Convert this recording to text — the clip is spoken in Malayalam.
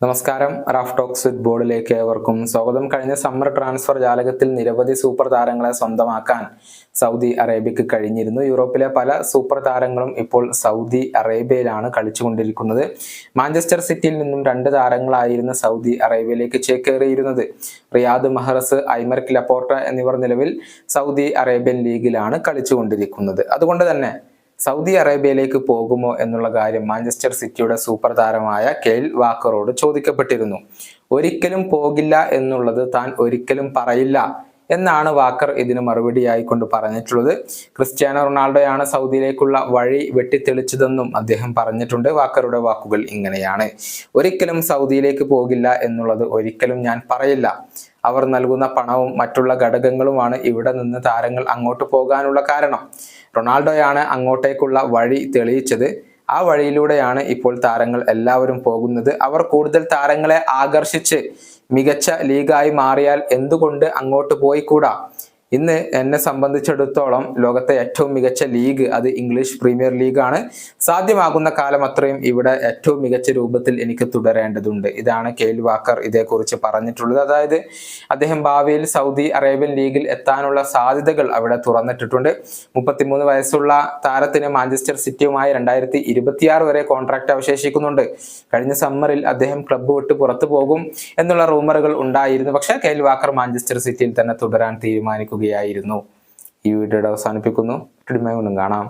നമസ്കാരം. റാഫ് ടോക്സ് ഫുട്ബോളിലേക്ക് ഏവർക്കും സ്വാഗതം. കഴിഞ്ഞ സമ്മർ ട്രാൻസ്ഫർ ജാലകത്തിൽ നിരവധി സൂപ്പർ താരങ്ങളെ സ്വന്തമാക്കാൻ സൗദി അറേബ്യക്ക് കഴിഞ്ഞിരുന്നു. യൂറോപ്പിലെ പല സൂപ്പർ താരങ്ങളും ഇപ്പോൾ സൗദി അറേബ്യയിലാണ് കളിച്ചുകൊണ്ടിരിക്കുന്നത്. മാഞ്ചസ്റ്റർ സിറ്റിയിൽ നിന്നും 2 താരങ്ങളായിരുന്നു സൗദി അറേബ്യയിലേക്ക് ചേക്കേറിയിരുന്നത്. റിയാദ് മഹ്റസ്, ഐമർക്ക് ലപ്പോർട്ട എന്നിവർ നിലവിൽ സൗദി അറേബ്യൻ ലീഗിലാണ് കളിച്ചുകൊണ്ടിരിക്കുന്നത്. അതുകൊണ്ട് തന്നെ സൗദി അറേബ്യയിലേക്ക് പോകുമോ എന്നുള്ള കാര്യം മാഞ്ചസ്റ്റർ സിറ്റിയുടെ സൂപ്പർ താരമായ കെയ്ൽ വാക്കറോട് ചോദിക്കപ്പെട്ടിരുന്നു. ഒരിക്കലും പോകില്ല എന്നുള്ളത് താൻ ഒരിക്കലും പറയില്ല എന്നാണ് വാക്കർ ഇതിന് മറുപടിയായിക്കൊണ്ട് പറഞ്ഞിട്ടുള്ളത്. ക്രിസ്ത്യാനോ റൊണാൾഡോയാണ് സൗദിയിലേക്കുള്ള വഴി വെട്ടിത്തെളിച്ചതെന്നും അദ്ദേഹം പറഞ്ഞിട്ടുണ്ട്. വാക്കറുടെ വാക്കുകൾ ഇങ്ങനെയാണ്: ഒരിക്കലും സൗദിയിലേക്ക് പോകില്ല എന്നുള്ളത് ഒരിക്കലും ഞാൻ പറയില്ല. അവർ നൽകുന്ന പണവും മറ്റുള്ള ഘടകങ്ങളുമാണ് ഇവിടെ നിന്ന് താരങ്ങൾ അങ്ങോട്ട് പോകാനുള്ള കാരണം. റൊണാൾഡോയാണ് അങ്ങോട്ടേക്കുള്ള വഴി തെളിയിച്ചത്. ആ വഴിയിലൂടെയാണ് ഇപ്പോൾ താരങ്ങൾ എല്ലാവരും പോകുന്നത്. അവർ കൂടുതൽ താരങ്ങളെ ആകർഷിച്ച് മികച്ച ലീഗായി മാറിയാൽ എന്തുകൊണ്ട് അങ്ങോട്ട് പോയിക്കൂടാ? ഇന്ന് എന്നെ സംബന്ധിച്ചിടത്തോളം ലോകത്തെ ഏറ്റവും മികച്ച ലീഗ് അത് ഇംഗ്ലീഷ് പ്രീമിയർ ലീഗാണ്. സാധ്യമാകുന്ന കാലം അത്രയും ഇവിടെ ഏറ്റവും മികച്ച രൂപത്തിൽ എനിക്ക് തുടരേണ്ടതുണ്ട്. ഇതാണ് കെയ്ൽ വാക്കർ ഇതേക്കുറിച്ച് പറഞ്ഞിട്ടുള്ളത്. അതായത് അദ്ദേഹം ഭാവിയിൽ സൗദി അറേബ്യൻ ലീഗിൽ എത്താനുള്ള സാധ്യതകൾ അവിടെ തുറന്നിട്ടിട്ടുണ്ട്. 33 വയസ്സുള്ള താരത്തിന് മാഞ്ചസ്റ്റർ സിറ്റിയുമായി 2026 വരെ കോൺട്രാക്ട് അവശേഷിക്കുന്നുണ്ട്. കഴിഞ്ഞ സമ്മറിൽ അദ്ദേഹം ക്ലബ്ബ് വിട്ട് പുറത്തു പോകും എന്നുള്ള റൂമറുകൾ ഉണ്ടായിരുന്നു. പക്ഷേ കെയ്ൽ വാക്കർ മാഞ്ചസ്റ്റർ സിറ്റിയിൽ തന്നെ തുടരാൻ തീരുമാനിക്കുകയായിരുന്നു. ഈ വീഡിയോയുടെ അവസാനിപ്പിക്കുന്നു. കാണാം.